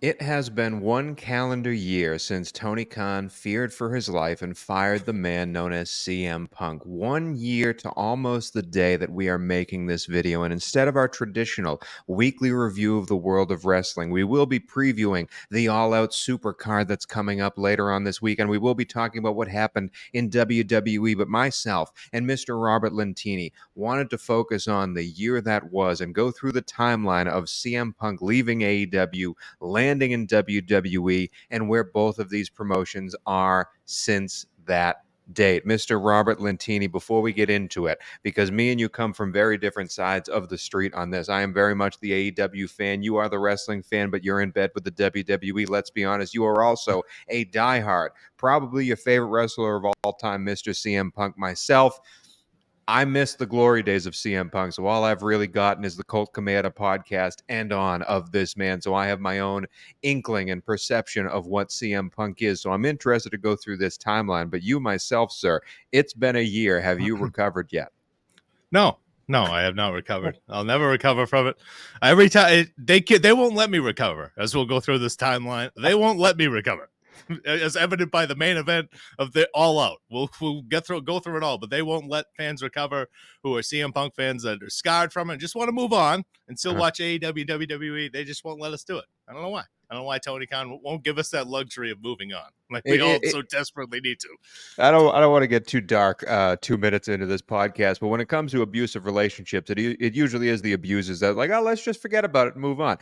It has been one calendar year since Tony Khan feared for his life and fired the man known as CM Punk. 1 year to almost the day that we are making this video. And instead of our traditional weekly review of the world of wrestling, we will be previewing the All Out Supercard that's coming up later on this week. And we will be talking about what happened in WWE. But myself and Mr. Robert Lentini wanted to focus on the year that was and go through the timeline of CM Punk leaving AEW, landing in WWE, and where both of these promotions are since that date. Mr. Robert Lentini, before we get into it, because me and you come from very different sides of the street on this. I am very much the AEW fan. You are the wrestling fan, but you're in bed with the WWE. Let's be honest. You are also a diehard, probably your favorite wrestler of all time, Mr. CM Punk. Myself, I miss the glory days of CM Punk. So all I've really gotten is the Colt Cometa podcast and on of this man. So I have my own inkling and perception of what CM Punk is. So I'm interested to go through this timeline. But you, myself, sir, it's been a year. Have you recovered yet? No, I have not recovered. I'll never recover from it. Every time they won't let me recover. As we'll go through this timeline, they won't let me recover, as evident by the main event of the All Out. We'll go through it all, but they won't let fans recover who are CM Punk fans that are scarred from it, and just want to move on and still watch AEW, WWE. They just won't let us do it. I don't know why. I don't know why Tony Khan won't give us that luxury of moving on, like we all so desperately need to. I don't want to get too dark 2 minutes into this podcast, but when it comes to abusive relationships, it usually is the abusers that are like, oh, let's just forget about it and move on.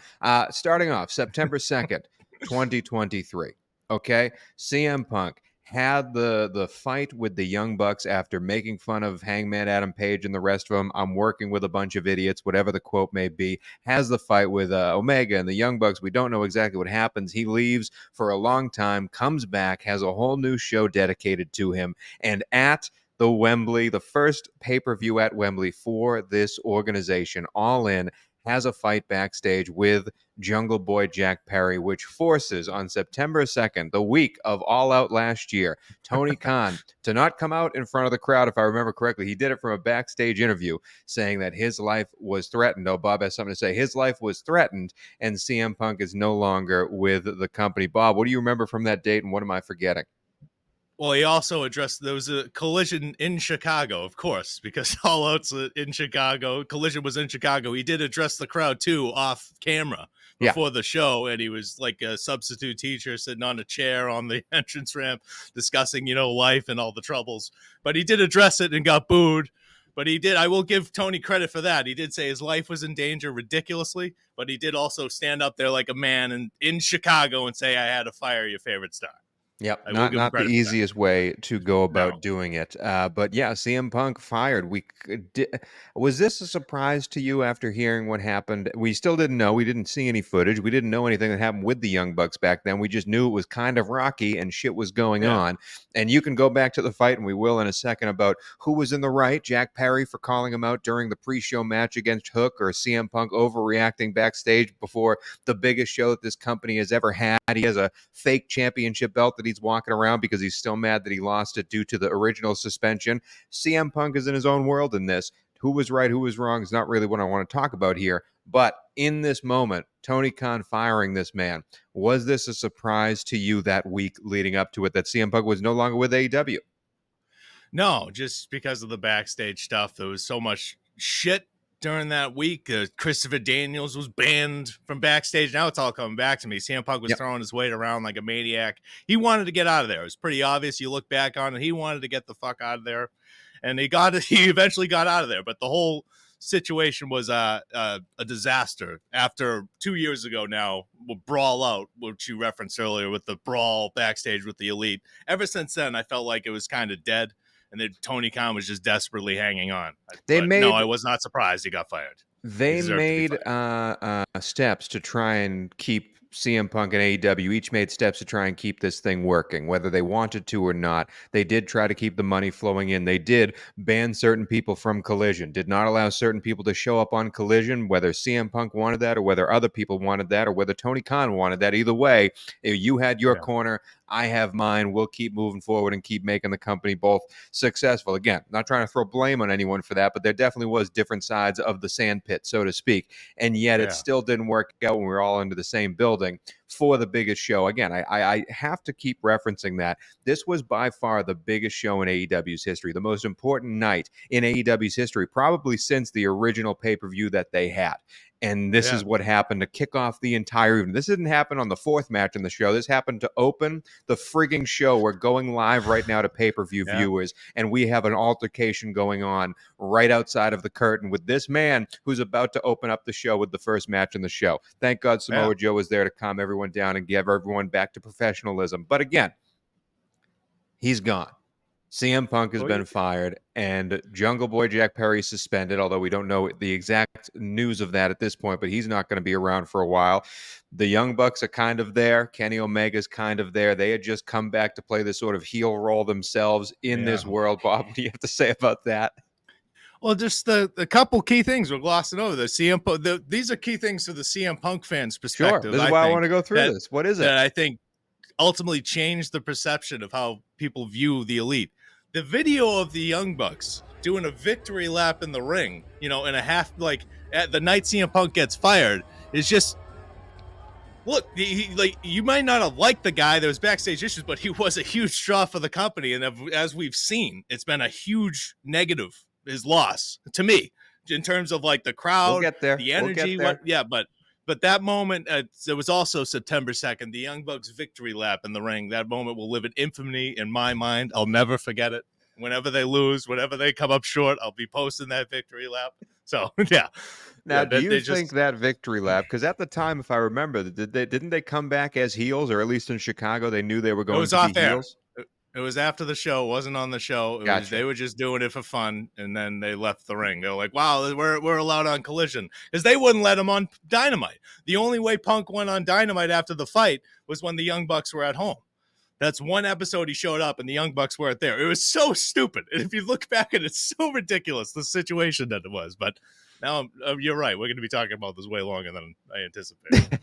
Starting off September 2nd, 2023. Okay, CM Punk had the fight with the Young Bucks after making fun of Hangman Adam Page and the rest of them. I'm working with a bunch of idiots, whatever the quote may be. Has the fight with Omega and the Young Bucks. We don't know exactly what happens. He leaves for a long time, comes back, has a whole new show dedicated to him, and at the Wembley, the first pay-per-view at Wembley for this organization, All In, has a fight backstage with Jungle Boy Jack Perry, which forces on September 2nd, the week of All Out last year, Tony Khan to not come out in front of the crowd, if I remember correctly. He did it from a backstage interview saying that his life was threatened. Oh, Bob has something to say. His life was threatened, and CM Punk is no longer with the company. Bob, what do you remember from that date, and what am I forgetting? Well, he also addressed there was a collision in Chicago, of course, because All Out's in Chicago. Collision was in Chicago. He did address the crowd, too, off camera before the show, and he was like a substitute teacher sitting on a chair on the entrance ramp discussing, life and all the troubles. But he did address it and got booed. But he did. I will give Tony credit for that. He did say his life was in danger ridiculously, but he did also stand up there like a man in Chicago and say, I had to fire your favorite star. Yep, not the easiest way to go about doing it. But yeah, CM Punk fired. Was this a surprise to you after hearing what happened? We still didn't know. We didn't see any footage. We didn't know anything that happened with the Young Bucks back then. We just knew it was kind of rocky and shit was going on. And you can go back to the fight, and we will in a second, about who was in the right, Jack Perry for calling him out during the pre-show match against Hook, or CM Punk overreacting backstage before the biggest show that this company has ever had. He has a fake championship belt that he's walking around because he's still mad that he lost it due to the original suspension. CM Punk is in his own world in this. Who was right, who was wrong is not really what I want to talk about here. But in this moment, Tony Khan firing this man, was this a surprise to you that week leading up to it that CM Punk was no longer with AEW? No, just because of the backstage stuff. There was so much shit during that week. Christopher Daniels was banned from backstage. Now it's all coming back to me. CM Punk was throwing his weight around like a maniac. He wanted to get out of there. It was pretty obvious. You look back on it, he wanted to get the fuck out of there, and he eventually got out of there. But the whole situation was a disaster. After 2 years ago now, Brawl Out, which you referenced earlier, with the brawl backstage with the Elite. Ever since then, I felt like it was kind of dead. And then Tony Khan was just desperately hanging on. I was not surprised he got fired. They made steps to try and keep CM Punk and AEW. Each made steps to try and keep this thing working, whether they wanted to or not. They did try to keep the money flowing in. They did ban certain people from Collision, did not allow certain people to show up on Collision, whether CM Punk wanted that or whether other people wanted that or whether Tony Khan wanted that. Either way, you had your corner. I have mine. We'll keep moving forward and keep making the company both successful. Again, not trying to throw blame on anyone for that, but there definitely was different sides of the sandpit, so to speak. And yet it still didn't work out when we were all into the same building. for the biggest show. Again, I have to keep referencing that. This was by far the biggest show in AEW's history, the most important night in AEW's history, probably since the original pay-per-view that they had. And this is what happened to kick off the entire evening. This didn't happen on the fourth match in the show. This happened to open the frigging show. We're going live right now to pay-per-view viewers, and we have an altercation going on right outside of the curtain with this man who's about to open up the show with the first match in the show. Thank God Samoa Joe was there to calm everyone down and give everyone back to professionalism. But again, he's gone. CM Punk has been fired, and Jungle Boy Jack Perry suspended, although we don't know the exact news of that at this point, but he's not going to be around for a while. The Young Bucks are kind of there. Kenny Omega's kind of there. They had just come back to play this sort of heel role themselves in this world. Bob, what do you have to say about that? Well, just the couple key things we're glossing over. The CM Punk, these are key things to the CM Punk fans' perspective. Sure, this is why I want to go through this. What is it? That I think ultimately changed the perception of how people view the Elite. The video of the Young Bucks doing a victory lap in the ring, in a half, like at the night CM Punk gets fired, is just, look, you might not have liked the guy. There was backstage issues, but he was a huge draw for the company. And as we've seen, it's been a huge negative, his loss to me, in terms of like the crowd, we'll get there. The energy. We'll get there. But that moment, there was also September 2nd, the Young Bucks victory lap in the ring. That moment will live in infamy in my mind. I'll never forget it. Whenever they lose, whenever they come up short, I'll be posting that victory lap. So, yeah. Now, do you think that victory lap, because at the time, if I remember, didn't they come back as heels, or at least in Chicago, they knew they were going to be heels? It was after the show. It wasn't on the show. They were just doing it for fun, and then they left the ring. They were like, wow, we're allowed on Collision. Because they wouldn't let him on Dynamite. The only way Punk went on Dynamite after the fight was when the Young Bucks were at home. That's one episode he showed up, and the Young Bucks weren't there. It was so stupid. And if you look back at it, it's so ridiculous, the situation that it was. But now you're right. We're going to be talking about this way longer than I anticipated.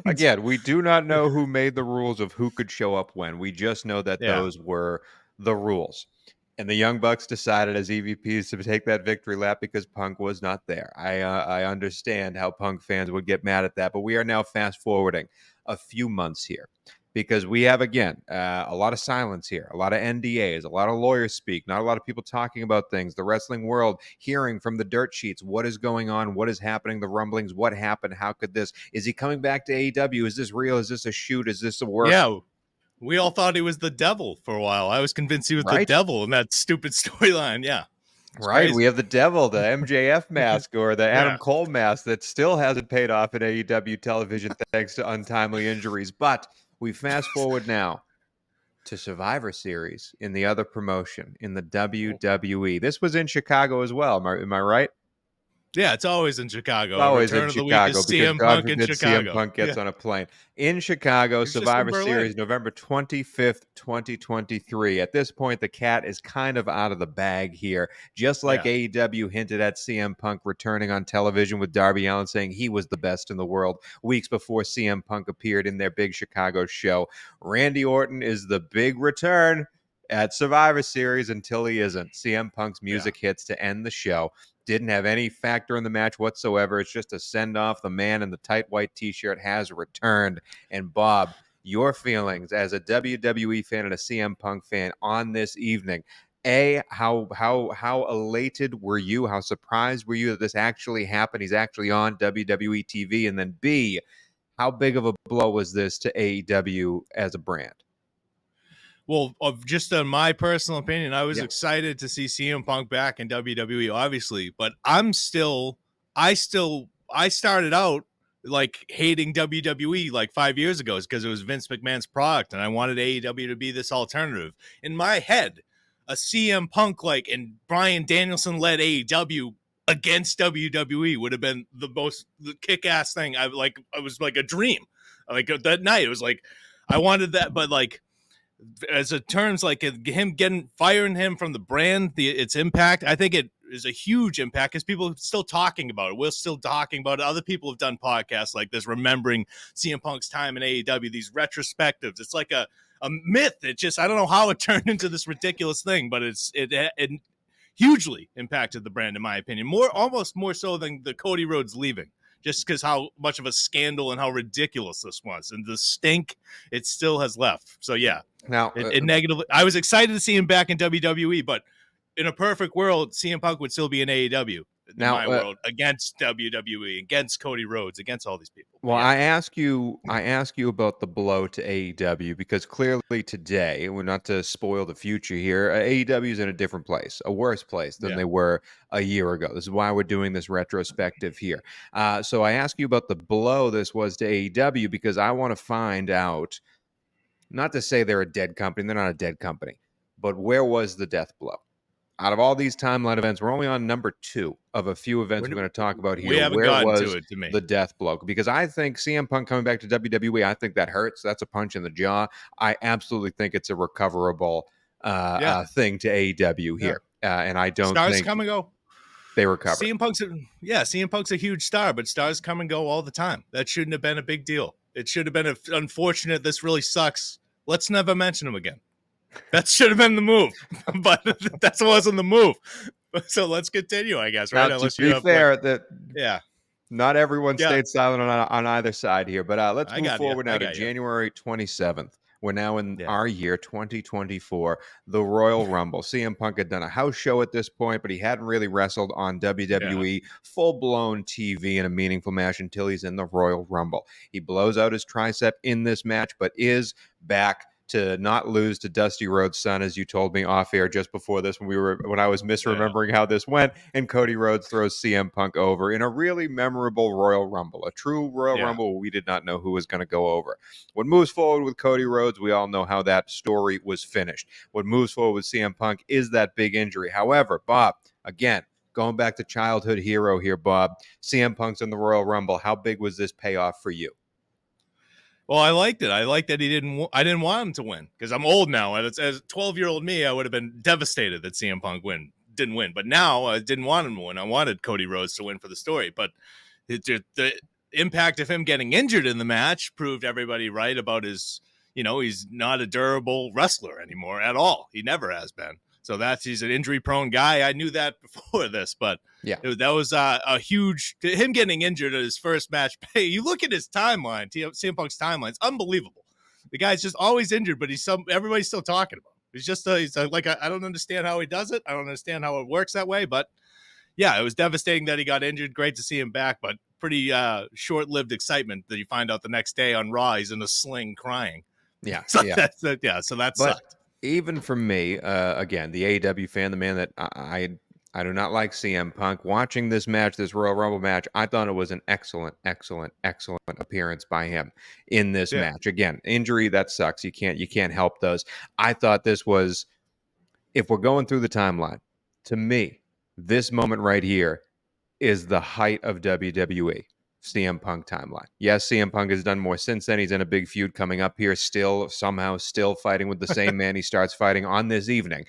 Again, we do not know who made the rules of who could show up when. We just know that those were the rules. And the Young Bucks decided as EVPs to take that victory lap because Punk was not there. I understand how Punk fans would get mad at that, but we are now fast forwarding a few months here because we have, again, a lot of silence here, a lot of NDAs, a lot of lawyers speak, not a lot of people talking about things, the wrestling world hearing from the dirt sheets, what is going on, what is happening, the rumblings, what happened, how could this, is he coming back to AEW, is this real, is this a shoot, is this a work? Yeah. We all thought he was the devil for a while. I was convinced he was the devil in that stupid storyline. Yeah. Right. Crazy. We have the devil, the MJF mask or the Adam Cole mask that still hasn't paid off in AEW television thanks to untimely injuries. But we fast forward now to Survivor Series in the other promotion, in the WWE. This was in Chicago as well. Am I right? Yeah, it's always in Chicago. It's always in Chicago because God forbid CM Punk gets on a plane. In Chicago, Survivor Series, November 25th, 2023. At this point, the cat is kind of out of the bag here. Just like AEW hinted at CM Punk returning on television with Darby Allin saying he was the best in the world weeks before CM Punk appeared in their big Chicago show. Randy Orton is the big return at Survivor Series until he isn't. CM Punk's music hits to end the show. Didn't have any factor in the match whatsoever. It's just a send-off. The man in the tight white T-shirt has returned. And Bob, your feelings as a WWE fan and a CM Punk fan on this evening. A, how elated were you? How surprised were you that this actually happened? He's actually on WWE TV. And then B, how big of a blow was this to AEW as a brand? Well, just on my personal opinion, I was excited to see CM Punk back in WWE, obviously, but I started out like hating WWE like 5 years ago because it was Vince McMahon's product and I wanted AEW to be this alternative. In my head, a CM Punk and Bryan Danielson led AEW against WWE would have been the kick-ass thing. I was like a dream. Like that night, it was like I wanted that, but like as it terms like him firing him from the brand, its impact, I think it is a huge impact because people are still talking about it. We're still talking about it. Other people have done podcasts like this, remembering CM Punk's time in AEW, these retrospectives. It's like a myth. It just, I don't know how it turned into this ridiculous thing, but it hugely impacted the brand, in my opinion. Almost more so than the Cody Rhodes leaving. just because how much of a scandal and how ridiculous this was, and the stink it still has left. So yeah, Now, it negatively. I was excited to see him back in WWE, but in a perfect world, CM Punk would still be in AEW. In my world, against WWE, against Cody Rhodes, against all these people. Well, yeah. I ask you about the blow to AEW because clearly today, we're not to spoil the future here. AEW is in a different place, a worse place than they were a year ago. This is why we're doing this retrospective here. So I ask you about the blow this was to AEW because I want to find out. Not to say they're a dead company; they're not a dead company, but where was the death blow? Out of all these timeline events, we're only on number 2 of a few events we're going to talk about here. We haven't Where gotten was to it, to me. the death blow? Because I think CM Punk coming back to WWE, I think that hurts. That's a punch in the jaw. I absolutely think it's a recoverable thing to AEW here. And I don't Stars think come and go. they recover. CM Punk's a huge star, but stars come and go all the time. That shouldn't have been a big deal. It should have been unfortunate. This really sucks. Let's never mention him again. That should have been the move, but that wasn't the move. So let's continue, I guess. Right? Now, to be fair, not everyone stayed silent on either side here. But let's move forward now to January 27th. We're now in our year 2024, the Royal Rumble. CM Punk had done a house show at this point, but he hadn't really wrestled on WWE full-blown TV in a meaningful match until he's in the Royal Rumble. He blows out his tricep in this match, but is back to not lose to Dusty Rhodes' son, as you told me off air just before this when I was misremembering how this went, and Cody Rhodes throws CM Punk over in a really memorable Royal Rumble, a true Royal Rumble. We did not know who was going to go over. What moves forward with Cody Rhodes, we all know how that story was finished. What moves forward with CM Punk is that big injury. However, Bob, again, going back to childhood hero here, Bob, CM Punk's in the Royal Rumble. How big was this payoff for you? Well, I liked it. I liked that I didn't want him to win because I'm old now. And as 12-year-old me, I would have been devastated that CM Punk didn't win. But now I didn't want him to win. I wanted Cody Rhodes to win for the story. But the impact of him getting injured in the match proved everybody right about his, he's not a durable wrestler anymore at all. He never has been. So he's an injury-prone guy. I knew that before this, but that was a huge him getting injured at his first match. Hey, you look at his timeline, CM Punk's timeline. It's unbelievable. The guy's just always injured, but everybody's still talking about him. He's I don't understand how he does it. I don't understand how it works that way. But yeah, it was devastating that he got injured. Great to see him back, but pretty short-lived excitement that you find out the next day on Raw he's in a sling crying. So that sucked. Even for me, again, the AEW fan, the man that I do not like CM Punk. Watching this match, this Royal Rumble match, I thought it was an excellent appearance by him in this match. Again, injury, that sucks. You can't help those. I thought this was, if we're going through the timeline, to me, this moment right here is the height of WWE. CM Punk timeline. Yes, CM Punk has done more since then. He's in a big feud coming up here, still fighting with the same man he starts fighting on this evening.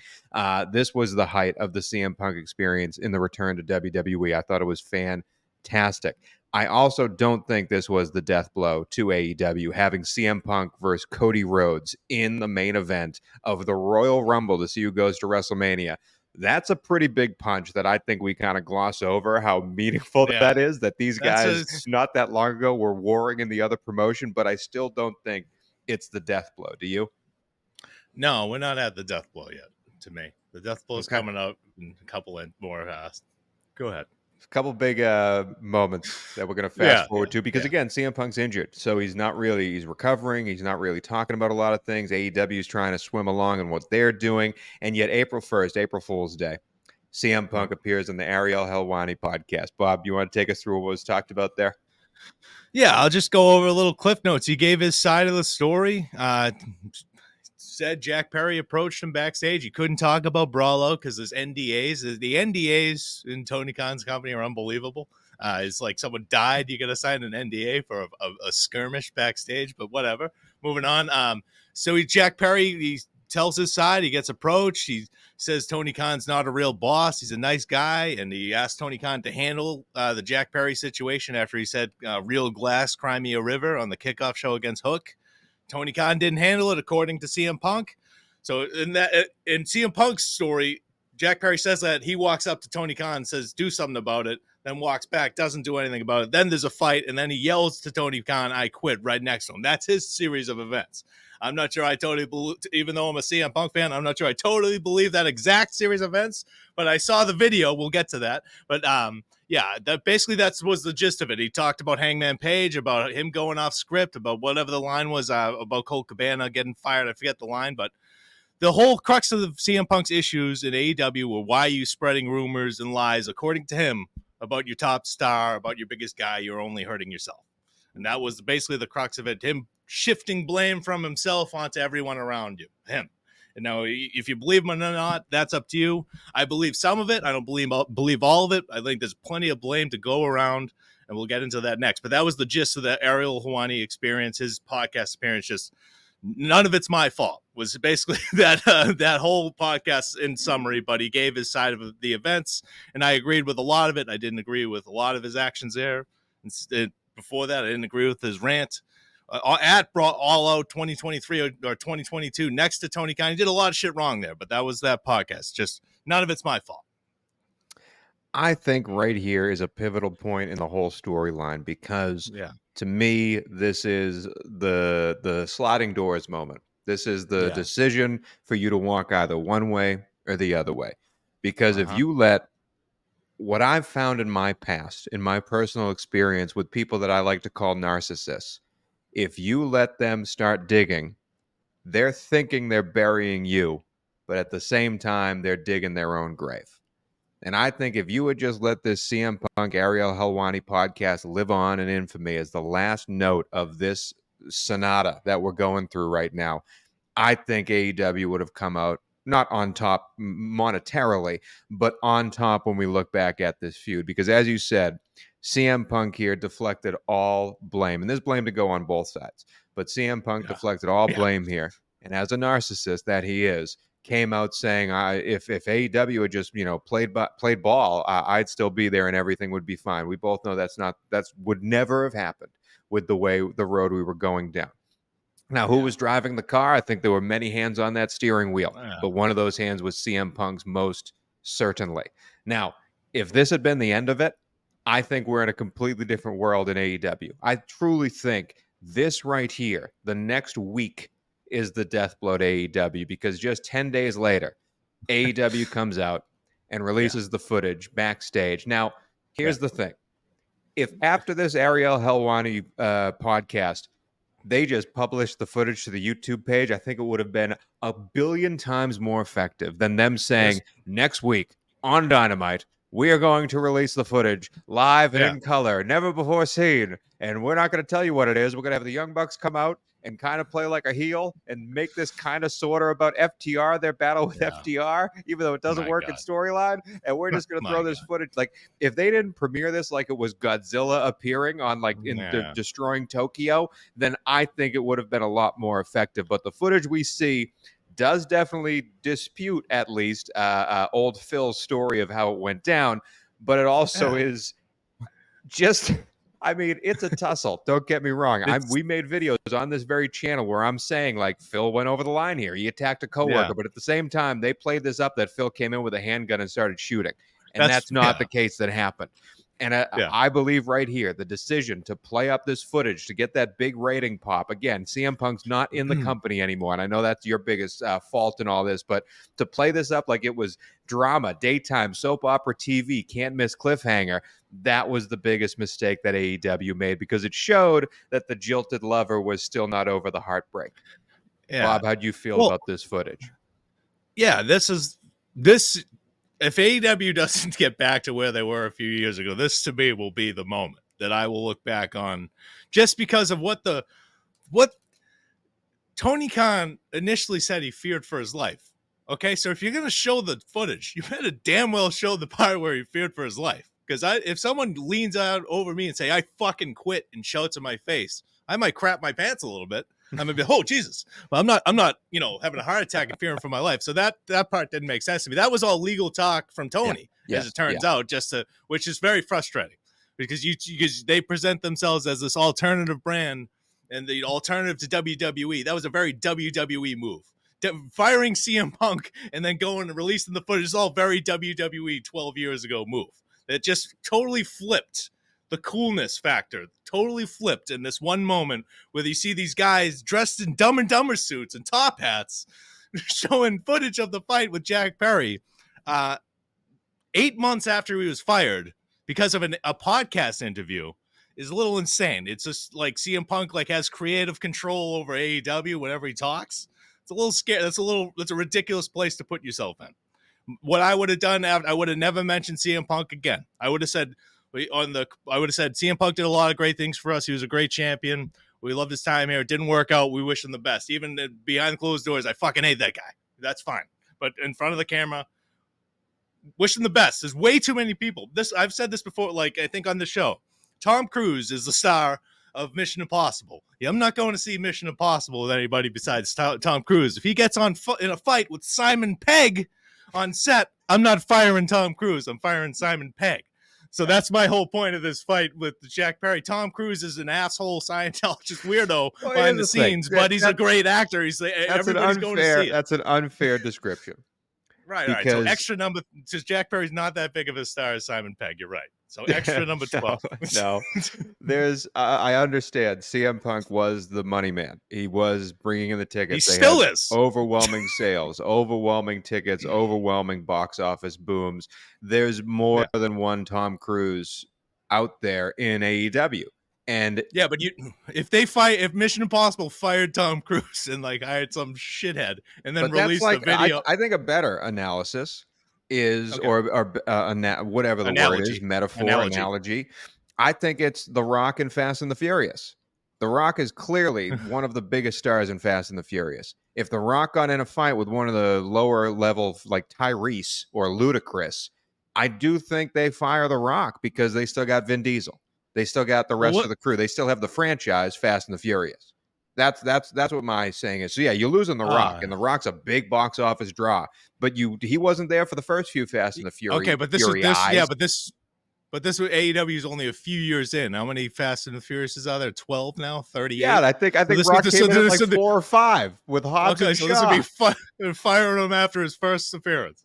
This was the height of the CM Punk experience in the return to WWE. I thought it was fantastic. I also don't think this was the death blow to AEW, having CM Punk versus Cody Rhodes in the main event of the Royal Rumble to see who goes to WrestleMania. That's a pretty big punch that I think we kind of gloss over how meaningful that is, that these guys not that long ago were warring in the other promotion, but I still don't think it's the death blow. Do you? No, we're not at the death blow yet, to me. The death blow is coming up in a couple more. Go ahead. A couple big moments that we're going to fast forward to because, again, CM Punk's injured. So he's recovering. He's not really talking about a lot of things. AEW is trying to swim along in what they're doing. And yet April 1st, April Fool's Day, CM Punk appears on the Ariel Helwani podcast. Bob, you want to take us through what was talked about there? Yeah, I'll just go over a little cliff notes. He gave his side of the story. Said Jack Perry approached him backstage. He couldn't talk about Brawlo because his NDAs. The NDAs in Tony Khan's company are unbelievable. It's like someone died. You got to sign an NDA for a skirmish backstage, but whatever. Moving on. So Jack Perry, he tells his side. He gets approached. He says Tony Khan's not a real boss. He's a nice guy. And he asked Tony Khan to handle the Jack Perry situation after he said real glass, cry me a river on the kickoff show against Hook. Tony Khan didn't handle it, according to CM Punk. So in CM Punk's story, Jack Perry says that he walks up to Tony Khan and says, do something about it. then walks back, doesn't do anything about it. Then there's a fight, and then he yells to Tony Khan, "I quit," right next to him. That's his series of events. I'm not sure I totally believe, even though I'm a CM Punk fan, I'm not sure I totally believe that exact series of events, but I saw the video. We'll get to that. But yeah, that was the gist of it. He talked about Hangman Page, about him going off script, about whatever the line was, about Colt Cabana getting fired. I forget the line, but the whole crux of the CM Punk's issues in AEW were, why are you spreading rumors and lies, according to him, about your top star, about your biggest guy? You're only hurting yourself. And that was basically the crux of it, him shifting blame from himself onto everyone around you, him. And now, if you believe him or not, that's up to you. I believe some of it. I don't believe all of it. I think there's plenty of blame to go around, and we'll get into that next. But that was the gist of the Ariel Helwani experience, his podcast appearance. Just none of it's my fault, was basically that whole podcast in summary. But he gave his side of the events, and I agreed with a lot of it. I didn't agree with a lot of his actions there. Before that, I didn't agree with his rant. At brought All Out 2023 or 2022 next to Tony Khan. He did a lot of shit wrong there, but that was that podcast. Just none of it's my fault. I think right here is a pivotal point in the whole storyline, because to me, this is the sliding doors moment. This is the decision for you to walk either one way or the other way. Because if you let what I've found in my past, in my personal experience with people that I like to call narcissists, if you let them start digging, they're thinking they're burying you, but at the same time, they're digging their own grave. And I think if you would just let this CM Punk Ariel Helwani podcast live on in infamy as the last note of this sonata that we're going through right now, I think AEW would have come out not on top monetarily, but on top when we look back at this feud. Because as you said, CM Punk here deflected all blame. And there's blame to go on both sides. But CM Punk deflected all blame here. And as a narcissist that he is, came out saying, if AEW had just played ball, I'd still be there and everything would be fine. We both know that would never have happened with the road we were going down. Now, who was driving the car? I think there were many hands on that steering wheel, but one of those hands was CM Punk's, most certainly. Now, if this had been the end of it, I think we're in a completely different world in AEW. I truly think this right here, the next week, is the death blow to AEW, because just 10 days later, AEW comes out and releases the footage backstage. Now, here's the thing. If after this Ariel Helwani podcast, they just published the footage to the YouTube page, I think it would have been a billion times more effective than them saying, next week on Dynamite, we are going to release the footage live and in color, never before seen. And we're not going to tell you what it is. We're going to have the Young Bucks come out and kind of play like a heel and make this kind of sort of about FTR, their battle with FTR, even though it doesn't work in storyline. And we're just going to throw this footage. Like, if they didn't premiere this like it was Godzilla appearing on destroying Tokyo, then I think it would have been a lot more effective. But the footage we see does definitely dispute at least old Phil's story of how it went down. But it also is just... I mean, it's a tussle. Don't get me wrong. We made videos on this very channel where I'm saying, like, Phil went over the line here. He attacked a coworker, but at the same time, they played this up that Phil came in with a handgun and started shooting. And that's not the case that happened. And I believe right here, the decision to play up this footage to get that big rating pop. Again, CM Punk's not in the company anymore. And I know that's your biggest fault in all this. But to play this up like it was drama, daytime, soap opera TV, can't miss cliffhanger, that was the biggest mistake that AEW made, because it showed that the jilted lover was still not over the heartbreak. Bob, how'd you feel about this footage? Yeah, if AEW doesn't get back to where they were a few years ago, this to me will be the moment that I will look back on, just because of what Tony Khan initially said he feared for his life. Okay, so if you're going to show the footage, you better damn well show the part where he feared for his life. Because if someone leans out over me and say, I fucking quit, and shouts in my face, I might crap my pants a little bit. I'm gonna be, oh Jesus! Well, I'm not, having a heart attack and fearing for my life. So that part didn't make sense to me. That was all legal talk from Tony, as it turns out, which is very frustrating, because they present themselves as this alternative brand and the alternative to WWE. That was a very WWE move. Firing CM Punk and then going and releasing the footage is all very WWE 12 years ago move. that just totally flipped the coolness factor, totally flipped in this one moment where you see these guys dressed in Dumb and Dumber suits and top hats showing footage of the fight with Jack Perry 8 months after he was fired because of a podcast interview is a little insane. It's just like CM Punk like has creative control over AEW whenever he talks. It's a little scary. That's a ridiculous place to put yourself in. What I would have done, I would have never mentioned CM Punk again. I would have said CM Punk did a lot of great things for us. He was a great champion. We loved his time here. It didn't work out. We wish him the best. Even behind closed doors, I fucking hate that guy. That's fine. But in front of the camera, wish him the best. There's way too many people. I've said this before, like I think on the show. Tom Cruise is the star of Mission Impossible. Yeah, I'm not going to see Mission Impossible with anybody besides Tom Cruise. If he gets in a fight with Simon Pegg on set, I'm not firing Tom Cruise. I'm firing Simon Pegg. So that's my whole point of this fight with Jack Perry. Tom Cruise is an asshole Scientologist weirdo behind the scenes, but he's a great actor. Everybody's going to see it. That's an unfair description. Right. So extra number, since Jack Perry's not that big of a star as Simon Pegg, you're right. So extra number 12. No, I understand. CM Punk was the money man. He was bringing in the tickets. He still is. Overwhelming sales, overwhelming tickets, overwhelming box office booms. There's more than one Tom Cruise out there in AEW. And yeah, but if Mission Impossible fired Tom Cruise and like hired some shithead and then released the video, I think a better analysis is whatever the word is, metaphor, analogy. I think it's The Rock in Fast and the Furious. The Rock is clearly one of the biggest stars in Fast and the Furious. If The Rock got in a fight with one of the lower level like Tyrese or Ludacris, I do think they fire The Rock because they still got Vin Diesel. They still got the rest of the crew. They still have the franchise Fast and the Furious. That's what my saying is. So yeah, you're losing The Rock, and The Rock's a big box office draw. But he wasn't there for the first few Fast and the Furious. Okay, but this AEW is only a few years in. How many Fast and the Furious are there? 12 now? 38? Yeah, I think Rock came in at 4 or 5 with Hobbs and Shaw. So this would be firing him after his first appearance.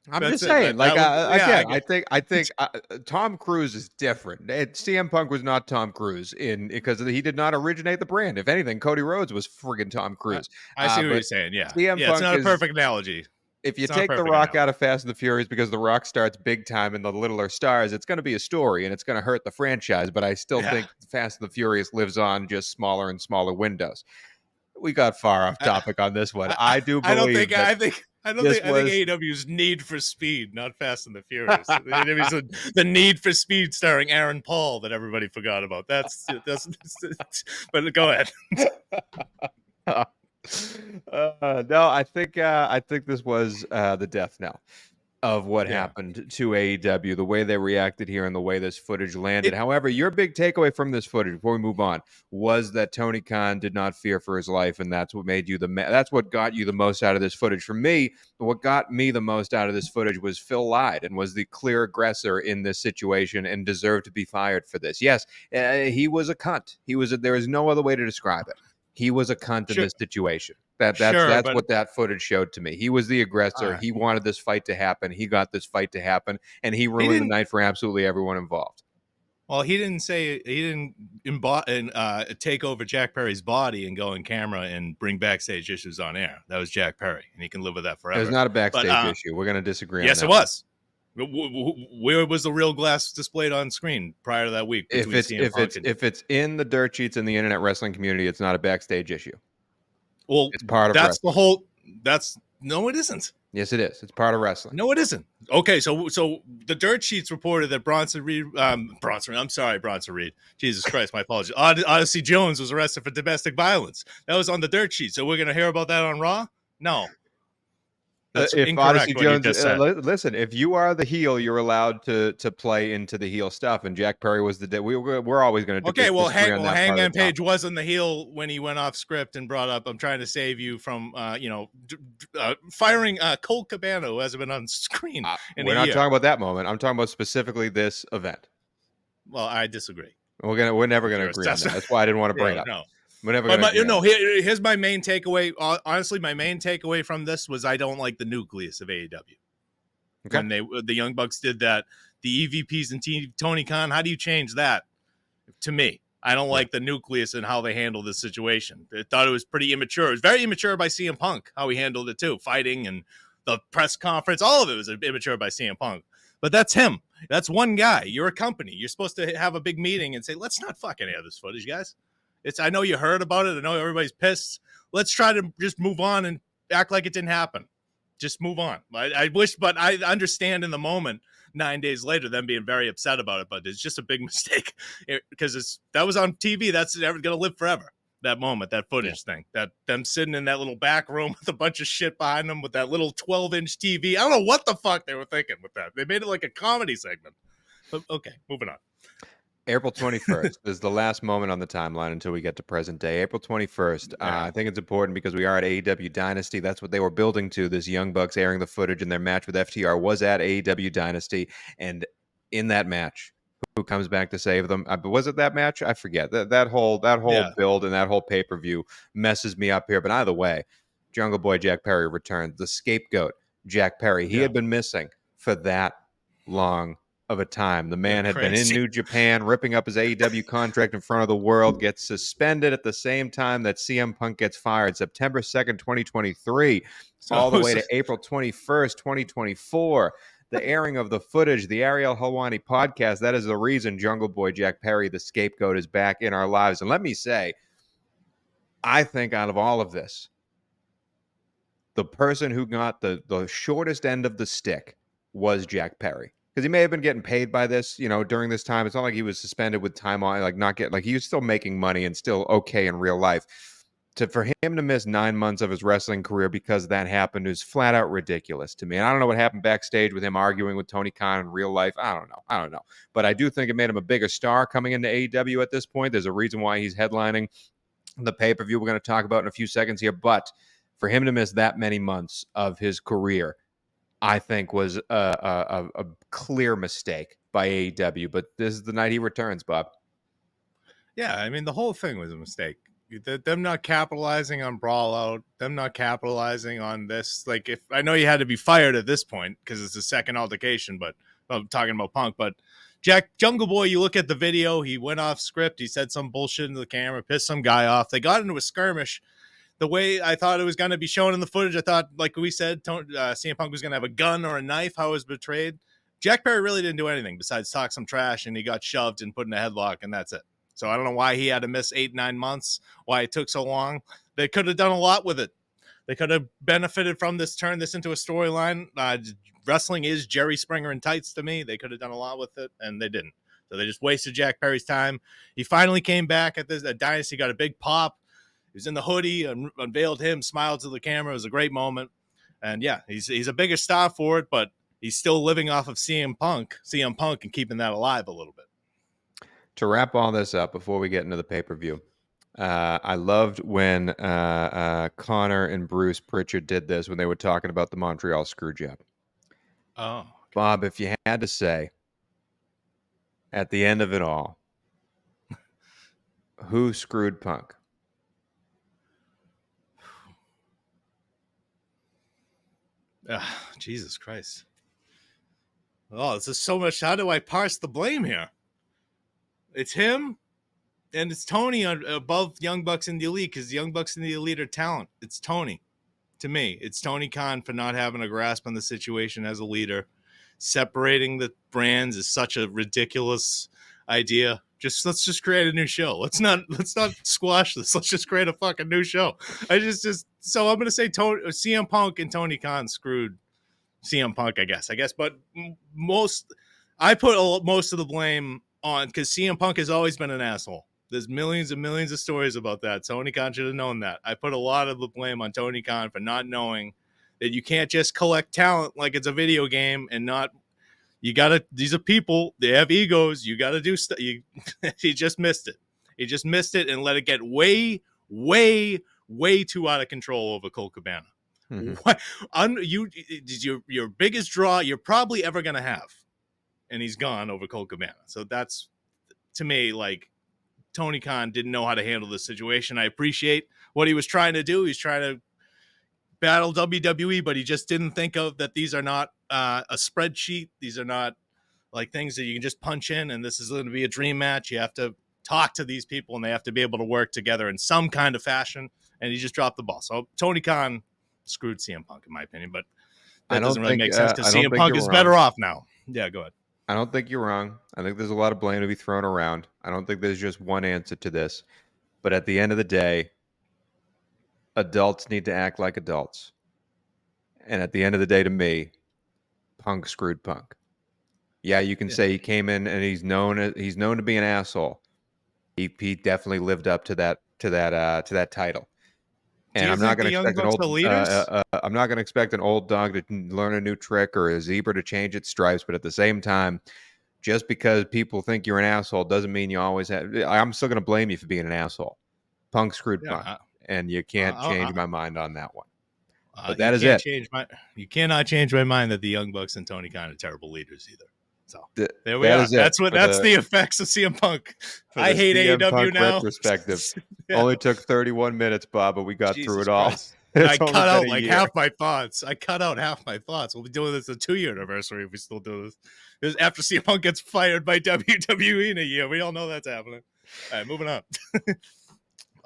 I'm just saying, I think Tom Cruise is different. CM Punk was not Tom Cruise because he did not originate the brand. If anything, Cody Rhodes was friggin' Tom Cruise. I see what you're saying. Yeah, CM Punk it's not a perfect analogy. If you take The Rock out of Fast and the Furious because The Rock starts big time and the littler stars, it's going to be a story and it's going to hurt the franchise. But I still think Fast and the Furious lives on just smaller and smaller windows. We got far off topic on this one. I think AEW's Need for Speed, not Fast and the Furious. The Need for Speed starring Aaron Paul that everybody forgot about. That's but go ahead. No, I think this was the death knell of what happened to AEW, the way they reacted here and the way this footage landed. However, your big takeaway from this footage before we move on was that Tony Khan did not fear for his life, and that's what made you that's what got you the most out of this footage. For me, what got me the most out of this footage was Phil lied and was the clear aggressor in this situation and deserved to be fired for this. Yes, he was a cunt. There is no other way to describe it. He was a cunt in this situation. That's what that footage showed to me. He was the aggressor. Right. He wanted this fight to happen. He got this fight to happen, and he ruined the night for absolutely everyone involved. Well, he didn't take over Jack Perry's body and go on camera and bring backstage issues on air. That was Jack Perry, and he can live with that forever. It's not a backstage issue. We're going to disagree on that. Yes, it was. Where was the real glass displayed on screen prior to that week? If it's in the dirt sheets in the internet wrestling community, it's not a backstage issue. Well, it's part of wrestling. No, it isn't. Yes, it is. It's part of wrestling. No, it isn't. Okay, so the dirt sheets reported that Bronson Reed. Jesus Christ, my apologies. Odyssey Jones was arrested for domestic violence. That was on the dirt sheet. So we're going to hear about that on Raw? No. That's if Odyssey Jones, listen, if you are the heel, you're allowed to play into the heel stuff. And Jack Perry was we're always going to. Okay, well, Hangman Page wasn't the heel when he went off script and brought up, "I'm trying to save you from, firing Colt Cabana, who hasn't been on screen." We're not talking about that moment. I'm talking about specifically this event. Well, I disagree. We're never going to agree on that. That's why I didn't want to bring it up. No. Here's my main takeaway. Honestly, my main takeaway from this was I don't like the nucleus of AEW. Okay. When the Young Bucks did that, the EVPs and Tony Khan. How do you change that? To me, I don't like the nucleus and how they handle this situation. I thought it was pretty immature. It was very immature by CM Punk, how he handled it too. Fighting and the press conference, all of it was immature by CM Punk. But that's him. That's one guy. You're a company. You're supposed to have a big meeting and say, let's not fucking air this footage, guys. I know you heard about it. I know everybody's pissed. Let's try to just move on and act like it didn't happen. Just move on. I wish, but I understand in the moment, 9 days later, them being very upset about it, but it's just a big mistake because that was on TV. That's never going to live forever. That moment, that footage thing, that them sitting in that little back room with a bunch of shit behind them with that little 12-inch TV. I don't know what the fuck they were thinking with that. They made it like a comedy segment. But okay, moving on. April 21st is the last moment on the timeline until we get to present day. April 21st. I think it's important because we are at AEW Dynasty. That's what they were building to. This Young Bucks airing the footage, and their match with FTR was at AEW Dynasty. And in that match, who comes back to save them? Was it that match? I forget. That whole build and that whole pay-per-view messes me up here. But either way, Jungle Boy Jack Perry returned. The scapegoat, Jack Perry. He had been missing for that long of a time. The man had been in New Japan, ripping up his AEW contract in front of the world, gets suspended at the same time that CM Punk gets fired, September 2nd, 2023, all the way to April 21st, 2024. The airing of the footage, the Ariel Helwani podcast, that is the reason Jungle Boy Jack Perry, the scapegoat, is back in our lives. And let me say, I think out of all of this, the person who got the shortest end of the stick was Jack Perry. Because he may have been getting paid by this, during this time. It's not like he was suspended with time on, he was still making money and still okay in real life. For him to miss 9 months of his wrestling career because that happened is flat out ridiculous to me. And I don't know what happened backstage with him arguing with Tony Khan in real life. I don't know. But I do think it made him a bigger star coming into AEW at this point. There's a reason why he's headlining the pay-per-view we're going to talk about in a few seconds here. But for him to miss that many months of his career, I think was a clear mistake by AEW, but this is the night he returns, Bob. Yeah, I mean, the whole thing was a mistake. Them not capitalizing on Brawl Out, them not capitalizing on this. Like, if I know you had to be fired at this point because it's the second altercation, but I'm talking about Punk. But Jungle Boy, you look at the video, he went off script. He said some bullshit into the camera, pissed some guy off. They got into a skirmish. The way I thought it was going to be shown in the footage, I thought, like we said, CM Punk was going to have a gun or a knife, how it was betrayed. Jack Perry really didn't do anything besides talk some trash, and he got shoved and put in a headlock, and that's it. So I don't know why he had to miss 8-9 months, why it took so long. They could have done a lot with it. They could have benefited from this, turned this into a storyline. Wrestling is Jerry Springer in tights to me. They could have done a lot with it, and they didn't. So they just wasted Jack Perry's time. He finally came back at Dynasty, got a big pop. He was in the hoodie, unveiled him, smiled to the camera. It was a great moment. And yeah, he's a bigger star for it, but he's still living off of CM Punk and keeping that alive a little bit. To wrap all this up before we get into the pay-per-view, I loved when Connor and Bruce Pritchard did this when they were talking about the Montreal Screwjob. Oh, okay. Bob, if you had to say at the end of it all, who screwed Punk? Jesus Christ. Oh, this is so much. How do I parse the blame here? It's him and it's Tony above Young Bucks in the Elite because Young Bucks in the Elite are talent. It's Tony. To me, it's Tony Khan for not having a grasp on the situation as a leader. Separating the brands is such a ridiculous idea. Let's just create a new show. Let's not squash this. Let's just create a fucking new show. So I'm gonna say CM Punk and Tony Khan screwed CM Punk, I guess. But I put most of the blame on because CM Punk has always been an asshole. There's millions and millions of stories about that. Tony Khan should have known that. I put a lot of the blame on Tony Khan for not knowing that you can't just collect talent like it's a video game and not. You gotta. These are people. They have egos. You gotta do stuff. He just missed it. He just missed it and let it get way, way, way too out of control over Colt Cabana. Mm-hmm. Your biggest draw you're probably ever gonna have, and he's gone over Colt Cabana. So that's, to me, like, Tony Khan didn't know how to handle the situation. I appreciate what he was trying to do. He's trying to battle WWE, but he just didn't think of that these are not a spreadsheet. These are not like things that you can just punch in, and this is going to be a dream match. You have to talk to these people, and they have to be able to work together in some kind of fashion. And he just dropped the ball. So Tony Khan screwed CM Punk, in my opinion, but that doesn't really make sense because I don't CM think Punk you're is wrong. better off now. Yeah, go ahead. I don't think you're wrong. I think there's a lot of blame to be thrown around. I don't think there's just one answer to this. But at the end of the day, adults need to act like adults. And at the end of the day, to me, Punk screwed Punk. Yeah, you can Yeah. say he came in and he's known to be an asshole. He definitely lived up to that title. Do And you I'm not think going the to Young expect Bucks are leaders? I'm not going to expect an old dog to learn a new trick or a zebra to change its stripes. But at the same time, just because people think you're an asshole doesn't mean you always have. I'm still going to blame you for being an asshole. Punk screwed Punk, Yeah. and you can't change my mind on that one. But You that is can't it. change my. You cannot change my mind that the Young Bucks and Tony Khan are terrible leaders either. So there we That are. is it That's the effects of CM Punk. for I the hate CM AEW Punk now. retrospective. Yeah. Only took 31 minutes, Bob, but we got through Jesus it all. Christ. I It's only cut been out a like year. half my thoughts. We'll be doing this a 2-year anniversary if we still do this. Because after CM Punk gets fired by WWE in a year, we all know that's happening. All right, moving on.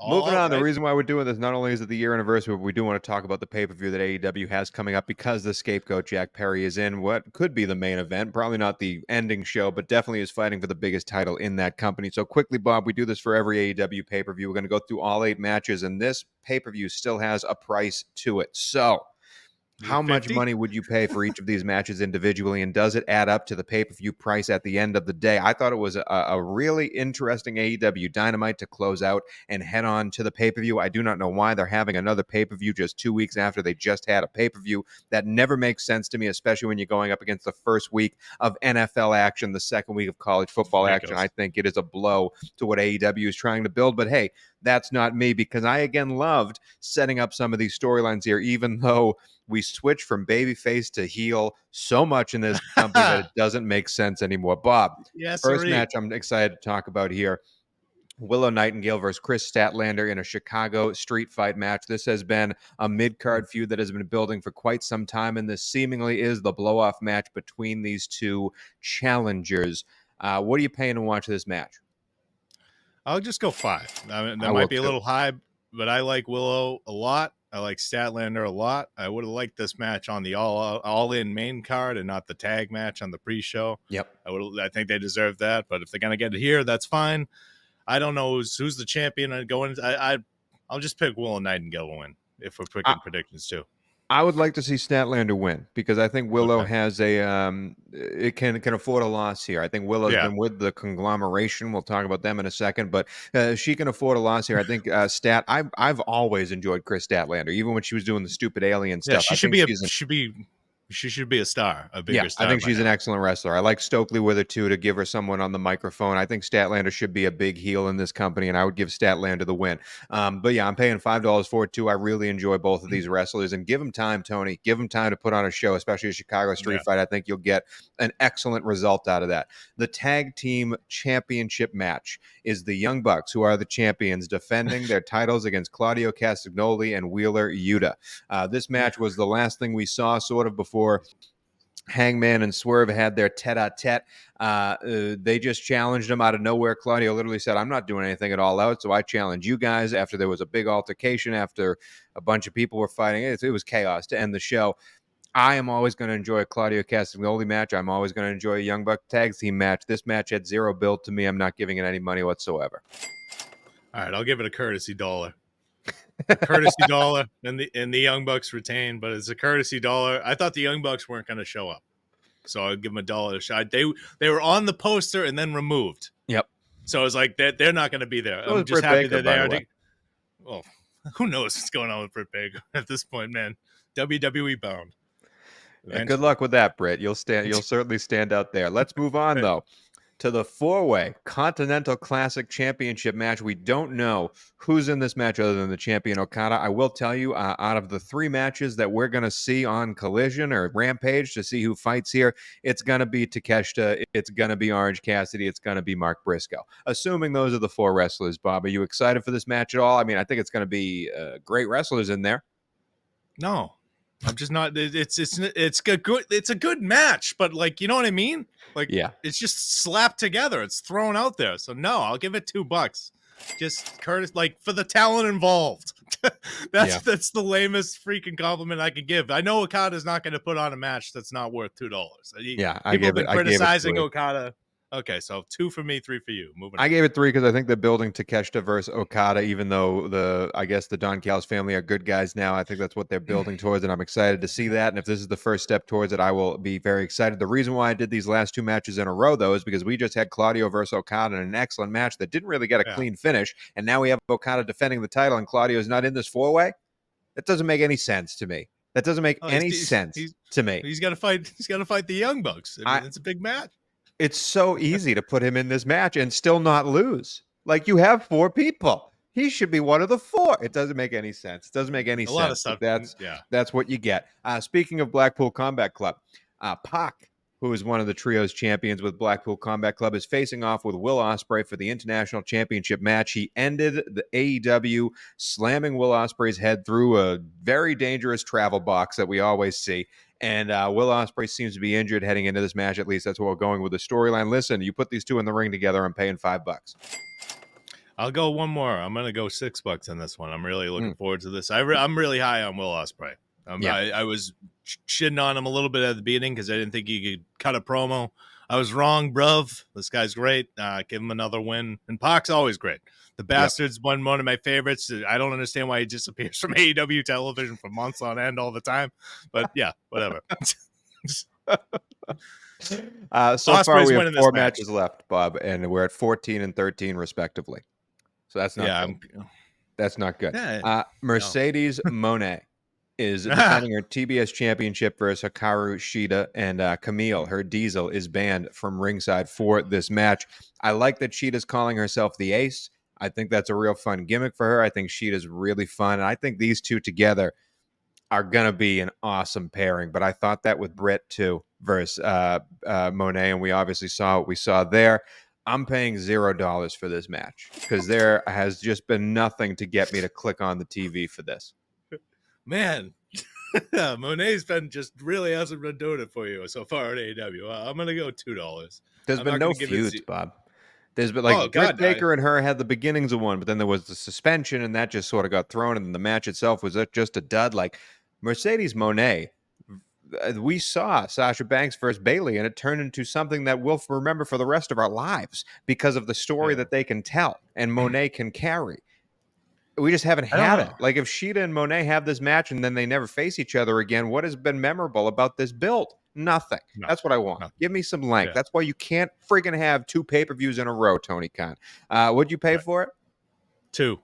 Moving on, the Right? reason why we're doing this, not only is it the year anniversary, but we do want to talk about the pay-per-view that AEW has coming up because the scapegoat Jack Perry is in what could be the main event. Probably not the ending show, but definitely is fighting for the biggest title in that company. So quickly, Bob, we do this for every AEW pay-per-view. We're going to go through all 8 matches, and this pay-per-view still has a price to it. So how much 50? money would you pay for each of these matches individually, and does it add up to the pay-per-view price at the end of the day? I thought it was a really interesting AEW Dynamite to close out and head on to the pay-per-view. I do not know why they're having another pay-per-view just 2 weeks after they just had a pay-per-view. That never makes sense to me, especially when you're going up against the first week of NFL action, the second week of college football action. I think it is a blow to what AEW is trying to build, but hey, that's not me, because I again loved setting up some of these storylines here, even though we switch from babyface to heel so much in this company that it doesn't make sense anymore. Bob, Yes, first sir. match I'm excited to talk about here. Willow Nightingale versus Chris Statlander in a Chicago street fight match. This has been a mid-card feud that has been building for quite some time, and this seemingly is the blow-off match between these two challengers. What are you paying to watch this match? I'll just go 5. I mean, that I will might be a too. little high, but I like Willow a lot. I like Statlander a lot. I would have liked this match on the all-in main card and not the tag match on the pre-show. Yep. I think they deserve that, but if they're gonna get it here, that's fine. I don't know who's the champion. I'll just pick Willow Nightingale to win if we're picking predictions too. I would like to see Statlander win because I think Willow Okay. has it can afford a loss here. I think Willow's Yeah. been with the conglomeration. We'll talk about them in a second, but she can afford a loss here. I think I've always enjoyed Chris Statlander, even when she was doing the stupid alien Yeah, stuff. I think she should be a star, a bigger yeah, star. I think by she's now. an excellent wrestler. I like Stokely with her too to give her someone on the microphone. I think Statlander should be a big heel in this company, and I would give Statlander the win. But yeah, I'm paying $5 for it too. I really enjoy both of these wrestlers, and give them time, Tony. Give them time to put on a show, especially a Chicago street fight. I think you'll get an excellent result out of that. The tag team championship match is the Young Bucks, who are the champions, defending their titles against Claudio Castagnoli and Wheeler Yuta. This match was the last thing we saw, sort of before Hangman and Swerve had their tete-a-tete. They just challenged him out of nowhere. Claudio literally said, I'm not doing anything at All Out, so I challenge you guys. After there was a big altercation, after a bunch of people were fighting, it was chaos to end the show. I am always going to enjoy a Claudio Castagnoli match. I'm always going to enjoy a Young Buck tag team match. This match had zero build to me. I'm not giving it any money whatsoever. All right, I'll give it a courtesy dollar. A courtesy dollar, and the Young Bucks retain, but it's a courtesy dollar. I thought the Young Bucks weren't going to show up, so I'll give them $1 a shot. They were on the poster and then removed. Yep. So it's like they're not going to be there. So I'm just Britt happy Baker, they're by the there. way. Well, who knows what's going on with Britt Baker at this point, man? WWE bound. Good luck with that, Britt. You'll certainly stand out there. Let's move on though to the 4-way Continental Classic Championship match. We don't know who's in this match other than the champion Okada. I will tell you, out of the 3 matches that we're going to see on Collision or Rampage to see who fights here, it's going to be Takeshita, it's going to be Orange Cassidy, it's going to be Mark Briscoe. Assuming those are the 4 wrestlers, Bob, are you excited for this match at all? I mean, I think it's going to be great wrestlers in there. No. I'm just not. It's a good match, but like, you know what I mean? Like, Yeah. it's just slapped together. It's thrown out there. So no, I'll give it $2. Just Curtis, like, for the talent involved. Yeah. That's the lamest freaking compliment I could give. I know Okada's not going to put on a match that's not worth $2. Yeah. People have been I gave it criticizing 3. Okada. Okay, so 2 for me, 3 for you. Moving I on. gave it 3 because I think they're building Takeshita versus Okada, even though I guess the Don Callis family are good guys now. I think that's what they're building towards, and I'm excited to see that. And if this is the first step towards it, I will be very excited. The reason why I did these last 2 matches in a row, though, is because we just had Claudio versus Okada in an excellent match that didn't really get a Yeah. clean finish, and now we have Okada defending the title, and Claudio's not in this 4-way. That doesn't make any sense to me. That doesn't make any sense to me. He's got to fight. He's got to fight the Young Bucks. I mean, it's a big match. It's so easy to put him in this match and still not lose. Like, you have 4 people. He should be one of the 4. It doesn't make any sense. It doesn't make any sense. Lot of stuff. That's what you get. Speaking of Blackpool Combat Club, Pac, who is one of the trios champions with Blackpool Combat Club, is facing off with Will Ospreay for the International Championship match. He ended the AEW slamming Will Ospreay's head through a very dangerous travel box that we always see. And Will Ospreay seems to be injured heading into this match. At least that's what we're going with the storyline. Listen, you put these 2 in the ring together, I'm paying $5. I'll go one more. I'm going to go $6 on this one. I'm really looking forward to this. I'm really high on Will Ospreay. I was shitting on him a little bit at the beginning because I didn't think he could cut a promo. I was wrong, bruv. This guy's great. Give him another win. And Pac's always great. The Bastard's one of my favorites. I don't understand why he disappears from AEW television for months on end all the time. But yeah, whatever. So Ospreay's far, we have winning 4 this match. matches left, Bob, and we're at 14 and 13, respectively. So that's not good. That's not good. Mercedes Moné is defending her TBS championship versus Hikaru Shida, and Camille, her Diesel, is banned from ringside for this match. I like that Shida's calling herself the Ace. I think that's a real fun gimmick for her. I think Shida's really fun, and I think these 2 together are going to be an awesome pairing. But I thought that with Britt, too, versus Moné, and we obviously saw what we saw there. I'm paying $0 for this match because there has just been nothing to get me to click on the TV for this. Man, Monet's been just really hasn't been doing it for you so far at AEW. I'm going to go $2. There's been no feuds, Bob. There's been, like, Britt Baker and her had the beginnings of one, but then there was the suspension, and that just sort of got thrown, and the match itself was just a dud. Like, Mercedes Moné, we saw Sasha Banks versus Bayley, and it turned into something that we'll remember for the rest of our lives because of the story that they can tell and Moné can carry. We just haven't had it. Like, if Shida and Moné have this match and then they never face each other again, what has been memorable about this build? Nothing. That's what I want. Give me some length. That's why you can't friggin' have 2 pay-per-views in a row, Tony Khan. What'd you pay for it? $2.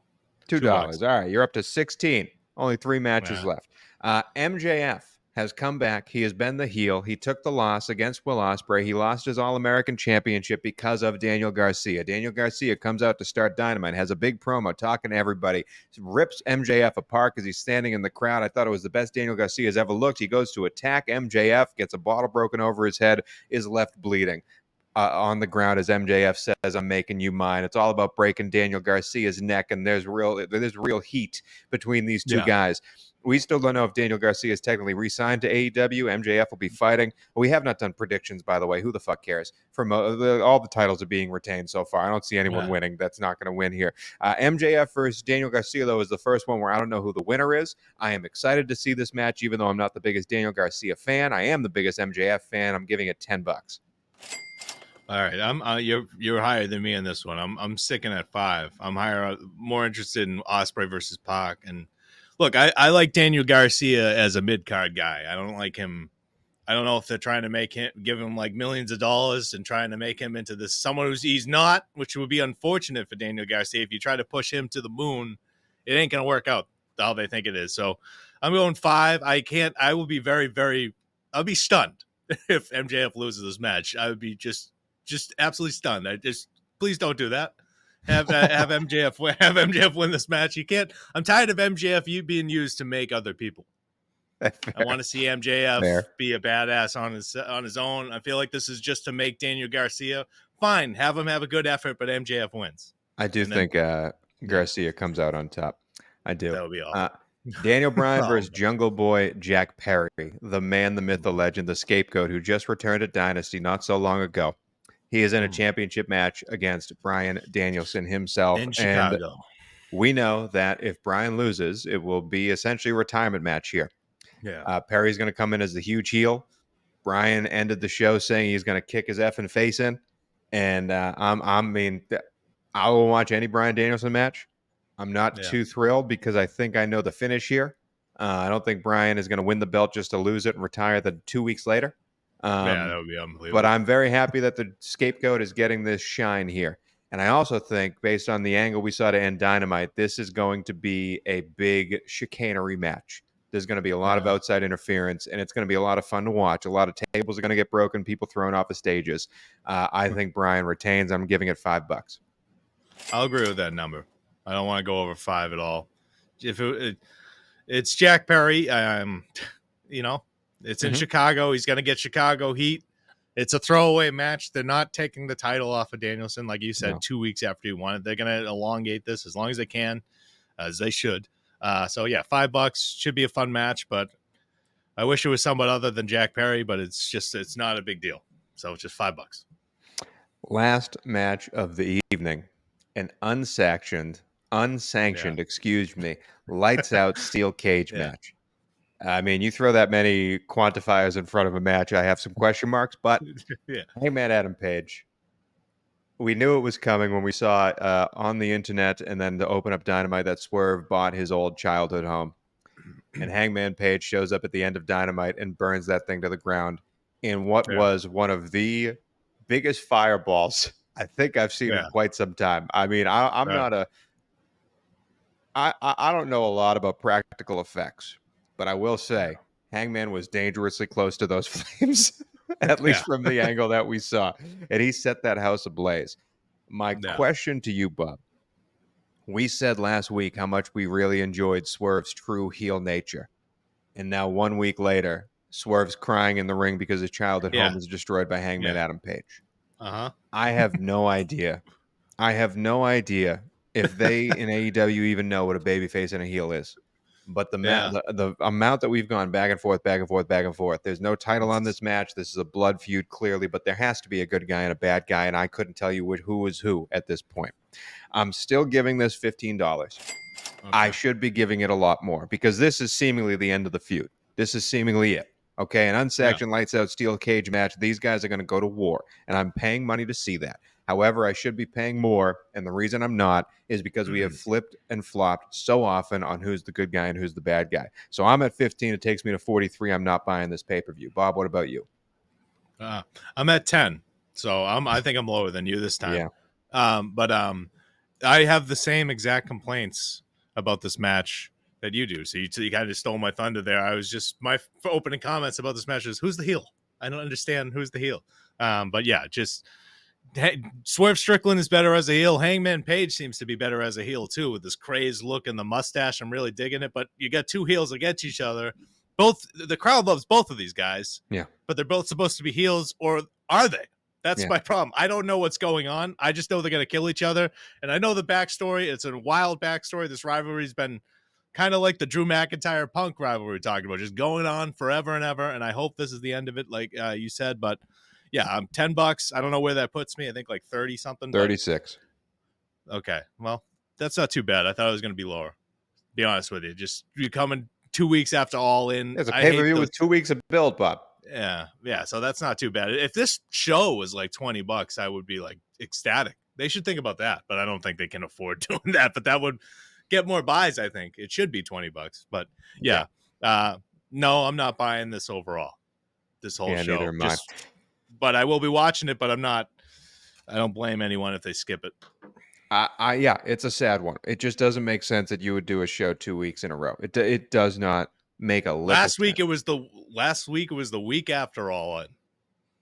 $2. All right, you're up to 16. Only 3 matches left. MJF has come back. He has been the heel. He took the loss against Will Ospreay. He lost his All-American Championship because of Daniel Garcia. Daniel Garcia comes out to start Dynamite, has a big promo talking to everybody, rips MJF apart because he's standing in the crowd. I thought it was the best Daniel Garcia has ever looked. He goes to attack MJF, gets a bottle broken over his head, is left bleeding. On the ground as MJF says, "I'm making you mine." It's all about breaking Daniel Garcia's neck, and there's real heat between these 2 guys. We still don't know if Daniel Garcia is technically re-signed to AEW. MJF will be fighting. We have not done predictions, by the way. Who the fuck cares? All the titles are being retained so far. I don't see anyone winning that's not going to win here. MJF versus Daniel Garcia, though, is the first one where I don't know who the winner is. I am excited to see this match, even though I'm not the biggest Daniel Garcia fan. I am the biggest MJF fan. I'm giving it $10. All right, you're higher than me in this one. I'm sticking at 5. I'm more interested in Ospreay versus Pac. And look, I like Daniel Garcia as a mid card guy. I don't like him. I don't know if they're trying to give him like millions of dollars and trying to make him into this someone he's not, which would be unfortunate for Daniel Garcia. If you try to push him to the moon, it ain't gonna work out how they think it is. So I'm going 5. I will be I'll be stunned if MJF loses this match. I would be just absolutely stunned. Please don't do that. Have MJF win this match. You can't. I'm tired of MJF being used to make other people. I want to see MJF be a badass on his own. I feel like this is just to make Daniel Garcia. Fine, have him have a good effort, but MJF wins. I do think Garcia comes out on top. I do. That would be awesome. Daniel Bryan Oh, versus Jungle Boy Jack Perry, the man, the myth, the legend, the scapegoat who just returned to Dynasty not so long ago. He is in a championship match against Bryan Danielson himself. in And Chicago. we know that if Bryan loses, it will be essentially a retirement match here. Yeah. Perry's going to come in as the huge heel. Bryan ended the show saying he's going to kick his effing face in. And I will watch any Bryan Danielson match. I'm not Yeah. too thrilled because I think I know the finish here. I don't think Bryan is going to win the belt just to lose it and retire the 2 weeks later. Yeah, that would be But unbelievable. I'm very happy that the scapegoat is getting this shine here. And I also think, based on the angle we saw to end Dynamite, this is going to be a big chicanery match. There's going to be a lot of Yeah. outside interference, and it's going to be a lot of fun to watch. A lot of tables are going to get broken, people thrown off the stages. I think Bryan retains. I'm giving it $5. I'll agree with that number. I don't want to go over 5 at all. If it's Jack Perry, it's in Mhm. Chicago. He's going to get Chicago heat. It's a throwaway match. They're not taking the title off of Danielson, like you said, No. 2 weeks after he won it. They're going to elongate this as long as they can, as they should. So yeah, $5 should be a fun match, but I wish it was somewhat other than Jack Perry, but it's not a big deal. So it's just $5. Last match of the evening, an unsanctioned, Yeah. excuse me, lights out steel cage Yeah. match. I mean, you throw that many quantifiers in front of a match, I have some question marks, but Yeah. Hangman Adam Page, we knew it was coming when we saw it on the internet and then to open up Dynamite that Swerve bought his old childhood home. And Hangman Page shows up at the end of Dynamite and burns that thing to the ground in what Yeah. was one of the biggest fireballs I think I've seen in Yeah. quite some time. I mean, I'm Right. not a I don't know a lot about practical effects, but I will say Hangman was dangerously close to those flames, at least Yeah. from the angle that we saw, and he set that house ablaze. My Yeah. question to you, Bob, we said last week how much we really enjoyed Swerve's true heel nature. And now 1 week later, Swerve's crying in the ring because his childhood Yeah. home was destroyed by Hangman Yeah. Adam Page. Uh-huh. I have no idea. I have no idea if they in AEW even know what a babyface and a heel is. But Yeah. the amount that we've gone back and forth, back and forth, back and forth. There's no title on this match. This is a blood feud, clearly, but there has to be a good guy and a bad guy, and I couldn't tell you who is who at this point. I'm still giving this $15. I Okay. should be giving it a lot more because this is seemingly the end of the feud. This is seemingly it. Okay, an Yeah. unsanctioned lights out steel cage match. These guys are going to go to war, and I'm paying money to see that. However, I should be paying more, and the reason I'm not is because we have flipped and flopped so often on who's the good guy and who's the bad guy. So I'm at 15. It takes me to 43. I'm not buying this pay per view. Bob, what about you? I'm at 10. So I think I'm lower than you this time. Yeah. But I have the same exact complaints about this match that you do. So you kind of stole my thunder there. I was just my opening comments about this match is who's the heel? I don't understand who's the heel. But yeah, just Swerve Strickland is better as a heel. Hangman Page seems to be better as a heel too, with this crazed look and the mustache. I'm really digging it. But you got two heels against each other. Both the crowd loves both of these guys. Yeah. But they're both supposed to be heels, or are they? That's Yeah. my problem. I don't know what's going on. I just know they're going to kill each other. And I know the backstory. It's a wild backstory. This rivalry's been kind of like the Drew McIntyre Punk rivalry we talked about, just going on forever and ever. And I hope this is the end of it, like you said. But yeah, I'm $10. I don't know where that puts me. I think like 30 something. 36. Okay. Well, that's not too bad. I thought it was going to be lower. Be honest with you. Just you coming 2 weeks after All In. There's a I pay hate per view those. with 2 weeks of build, Bob. Yeah. So that's not too bad. If this show was like $20, I would be like ecstatic. They should think about that, but I don't think they can afford doing that. But that would get more buys. I think it should be $20. But yeah. No, I'm not buying this overall. This whole show. Neither am I. But I will be watching it. But I'm not. I don't blame anyone if they skip it. Yeah, it's a sad one. It just doesn't make sense that you would do a show 2 weeks in a row. It does not make a lick Last of week sense. it was the week after All In.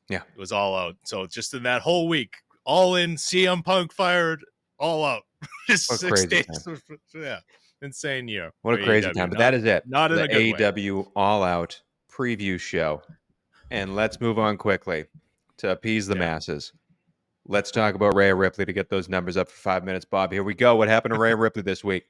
Yeah. It was All Out. So just in that whole week, All In, CM Punk fired, All Out. Just What 6 crazy days. Yeah. Insane year. What a for crazy AEW. time. But that is it. Not in The a good way. AEW All Out preview show. And let's move on quickly to appease the masses. Let's talk about Rhea Ripley to get those numbers up for 5 minutes. Bob, here we go. What happened to Rhea Ripley this week?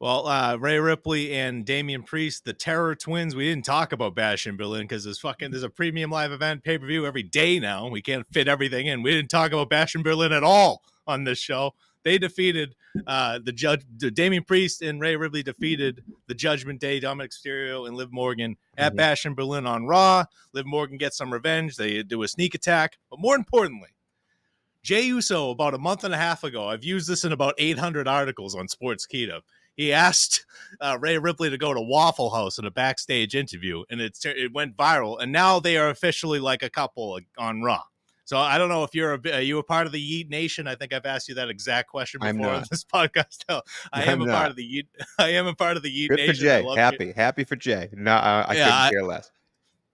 Well, Rhea Ripley and Damian Priest, the Terror Twins. We didn't talk about Bash in Berlin because there's a premium live event pay-per-view every day now. We can't fit everything in. We didn't talk about Bash in Berlin at all on this show. They defeated Damian Priest and Rhea Ripley defeated the Judgment Day, Dominic Mysterio and Liv Morgan at Bash in Berlin on Raw. Liv Morgan gets some revenge. They do a sneak attack. But more importantly, Jey Uso, about a month and a half ago, I've used this in about 800 articles on Sportskeeda. He asked Rhea Ripley to go to Waffle House in a backstage interview, and it went viral. And now they are officially like a couple on Raw. So I don't know if are you a part of the Yeet Nation? I think I've asked you that exact question before on this podcast. No, I am a part of the Yeet. I am a part of the Yeet Nation. For Jay. Happy for Jay. No, I couldn't care less.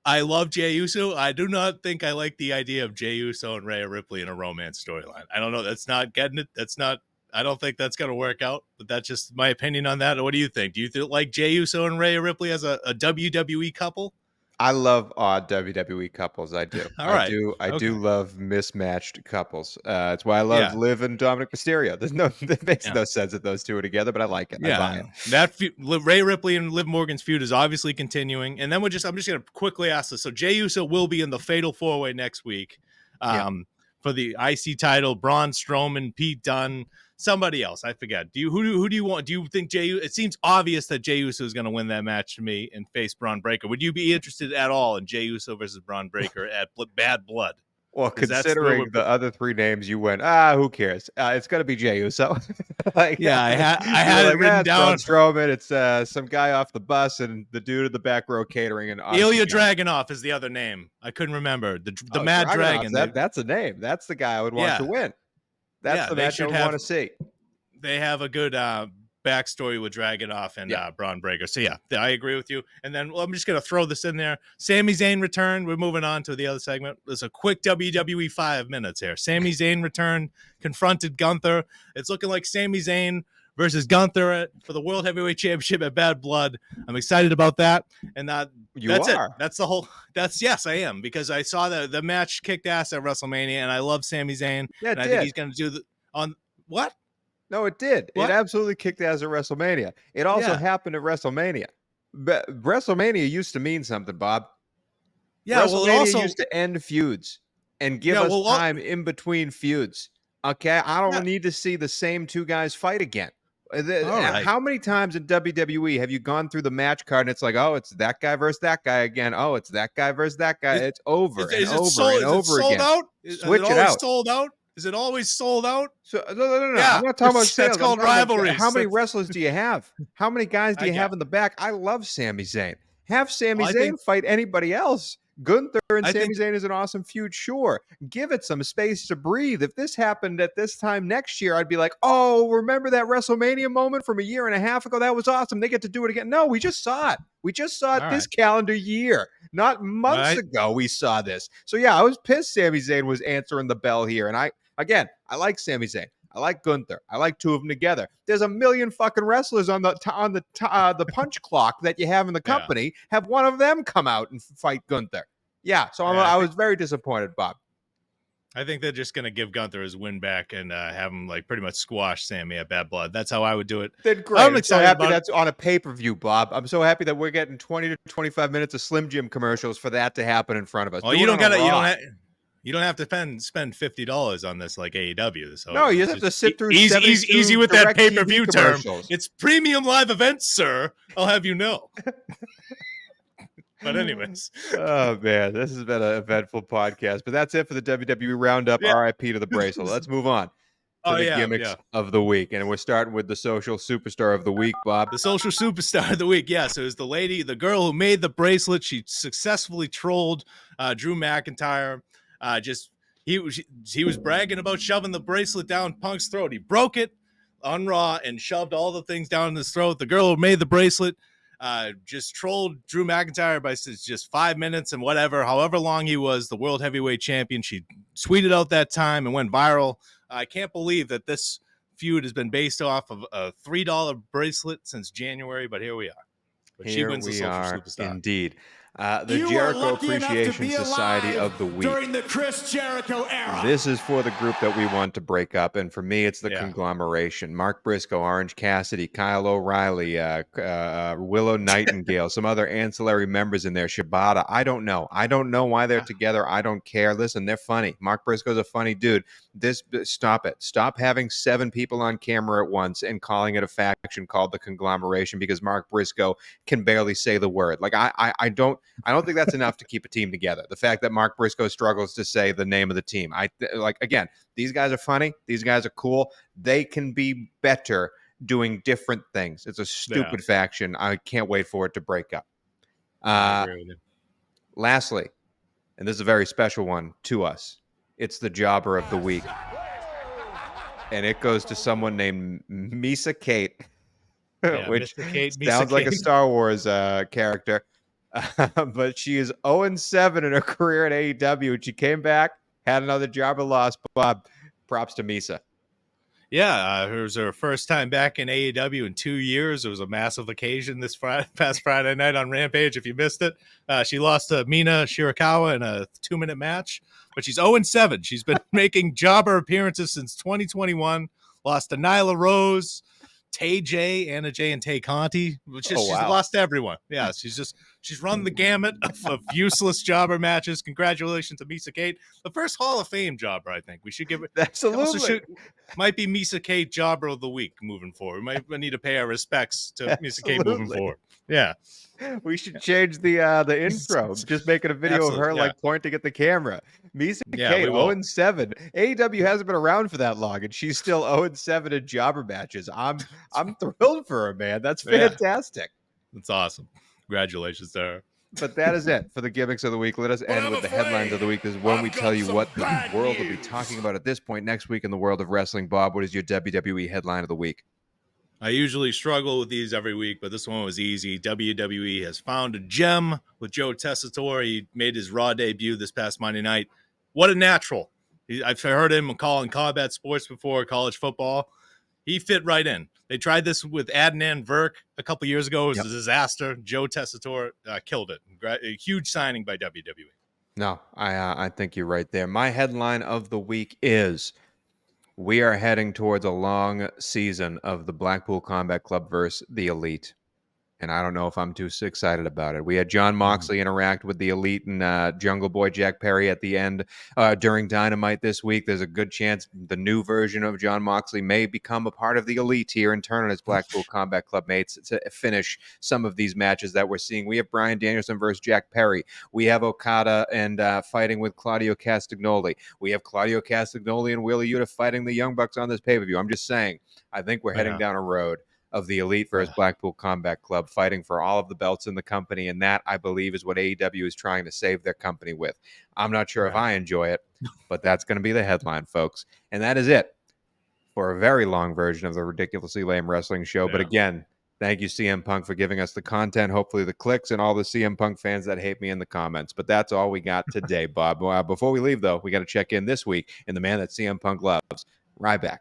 I love Jey Uso. I do not think I like the idea of Jey Uso and Rhea Ripley in a romance storyline. I don't know. That's not getting it. That's not. I don't think that's going to work out, but that's just my opinion on that. What do you think? Do you like Jey Uso and Rhea Ripley as a WWE couple? I love odd WWE couples. I do. All right. I do love mismatched couples. That's why I love Liv and Dominic Mysterio. It makes no sense that those two are together, but I like it. Yeah, I buy it. That Rhea Ripley and Liv Morgan's feud is obviously continuing. And then I'm just going to quickly ask this. So Jey Uso will be in the Fatal 4-Way next week for the IC title. Braun Strowman, Pete Dunne, somebody else. I forget. Who do you want? Do you think Jey? It seems obvious that Jey Uso is going to win that match to me and face Braun Breaker. Would you be interested at all in Jey Uso versus Braun Breaker at Bad Blood? Well, considering the other three names you went, who cares? It's going to be Jey Uso. I had it written down. Strowman, it's some guy off the bus and the dude in the back row catering. And Ilya Dragunov is the other name. I couldn't remember. The Mad Dragon. That's a name. That's the guy I would want to win. That's the match I want to see. They have a good backstory with Dragunov and Braun Breaker. So, I agree with you. And then I'm just going to throw this in there. Sami Zayn returned. We're moving on to the other segment. There's a quick WWE 5 minutes here. Sami Zayn returned, confronted Gunther. It's looking like Sami Zayn versus Gunther for the World Heavyweight Championship at Bad Blood. I'm excited about that. And that's it. That's the whole. Yes, I am, because I saw the match kicked ass at WrestleMania, and I love Sami Zayn. Yeah, and I think he's going to do what? No, it did. What? It absolutely kicked ass at WrestleMania. It also happened at WrestleMania. But WrestleMania used to mean something, Bob. Yeah, WrestleMania used to end feuds and give us time in between feuds. Okay, I don't need to see the same two guys fight again. How many times in WWE have you gone through the match card and it's like, it's that guy versus that guy again? It's that guy versus that guy. It's over and over again. Switch it out. Sold out? Is it always sold out? So no. I'm not talking about sales. That's called rivalry. How many wrestlers do you have? How many guys do you have in the back? I love Sami Zayn. Have Sami Zayn fight anybody else. Gunther and Sami Zayn is an awesome feud. Sure. Give it some space to breathe. If this happened at this time next year, I'd be like, remember that WrestleMania moment from a year and a half ago? That was awesome. They get to do it again. No, we just saw it. We just saw it this calendar year. Not months ago we saw this. So, I was pissed Sami Zayn was answering the bell here. And I like Sami Zayn. I like Gunther. I like two of them together. There's a million fucking wrestlers on the punch clock that you have in the company. Have one of them come out and fight Gunther. So I was very disappointed, Bob. I think they're just going to give Gunther his win back and have him pretty much squash Sami at Bad Blood. That's how I would do it. Then great. I'm so happy that's on a pay-per-view, Bob. I'm so happy that we're getting 20 to 25 minutes of Slim Jim commercials for that to happen in front of us. Well, you don't have to spend $50 on this like AEW. So no, you just have to sit through easy with that pay-per-view term. It's premium live events, sir. I'll have you know. But anyways. Oh, man. This has been an eventful podcast. But that's it for the WWE Roundup. RIP to the bracelet. Let's move on to the gimmicks of the week. And we're starting with the social superstar of the week, Bob. The social superstar of the week. Yes, it was the girl who made the bracelet. She successfully trolled Drew McIntyre. He was bragging about shoving the bracelet down Punk's throat. He broke it on Raw and shoved all the things down his throat. The girl who made the bracelet just trolled Drew McIntyre by just 5 minutes and however long he was the world heavyweight champion. She tweeted out that time and went viral. I can't believe that this feud has been based off of a $3 bracelet since January, but here we are. But she wins the social superstar. Indeed. The Jericho Appreciation Society of the Week. During the Chris Jericho era. This is for the group that we want to break up, and for me, it's the Yeah. conglomeration. Mark Briscoe, Orange Cassidy, Kyle O'Reilly, Willow Nightingale, some other ancillary members in there, Shibata. I don't know. I don't know why they're together. I don't care. Listen, they're funny. Mark Briscoe's a funny dude. Stop it. Stop having 7 people on camera at once and calling it a faction called the conglomeration because Mark Briscoe can barely say the word. Like I don't think that's enough to keep a team together. The fact that Mark Briscoe struggles to say the name of the team. Again, these guys are funny. These guys are cool. They can be better doing different things. It's a stupid faction. I can't wait for it to break up. I agree with you. Lastly, and this is a very special one to us, it's the Jobber of the Week. And it goes to someone named Misa Kate, which sounds like a Star Wars character. But she is 0-7 in her career at AEW. She came back, had another jobber loss. Bob, props to Misa. Yeah, it was her first time back in AEW in 2 years. It was a massive occasion this past Friday night on Rampage. If you missed it, she lost to Mina Shirakawa in a 2-minute match, but she's 0-7. She's been making jobber appearances since 2021. Lost to Nyla Rose, Tay J, Anna J, and Tay Conti. She's lost to everyone. Yeah, she's run the gamut of useless jobber matches. Congratulations to Misa Kate, the first Hall of Fame jobber. I think we should give it. Absolutely, might be Misa Kate Jobber of the Week moving forward. We might need to pay our respects to Misa Kate moving forward. Yeah, we should change the intro. Just making a video of her like pointing at the camera. Misa Kate 0-7. AEW hasn't been around for that long, and she's still 0-7 in jobber matches. I'm thrilled for her, man. That's fantastic. That's awesome. Congratulations to her. But that is it for the gimmicks of the week. Let us end with the headlines of the week. This is when we tell you what the world will be talking about at this point next week in the world of wrestling. Bob, what is your WWE headline of the week? I usually struggle with these every week, but this one was easy. WWE has found a gem with Joe Tessitore. He made his Raw debut this past Monday night. What a natural. I've heard him calling combat sports before, college football. He fit right in. They tried this with Adnan Virk a couple years ago. It was a disaster. Joe Tessitore killed it. A huge signing by WWE. No, I think you're right there. My headline of the week is we are heading towards a long season of the Blackpool Combat Club versus the Elite. And I don't know if I'm too excited about it. We had Jon Moxley interact with the Elite and Jungle Boy Jack Perry at the end during Dynamite this week. There's a good chance the new version of Jon Moxley may become a part of the Elite here and turn on his Blackpool Combat Club mates to finish some of these matches that we're seeing. We have Bryan Danielson versus Jack Perry. We have Okada and fighting with Claudio Castagnoli. We have Claudio Castagnoli and Wheeler Yuta fighting the Young Bucks on this pay-per-view. I'm just saying, I think we're heading down a road of the Elite versus Blackpool Combat Club fighting for all of the belts in the company. And that, I believe, is what AEW is trying to save their company with. I'm not sure if I enjoy it, but that's going to be the headline, folks. And that is it for a very long version of the Ridiculously Lame Wrestling Show. But again, thank you, CM Punk, for giving us the content, hopefully the clicks, and all the CM Punk fans that hate me in the comments. But that's all we got today, Bob. Before we leave, though, we got to check in this week in the man that CM Punk loves, Ryback.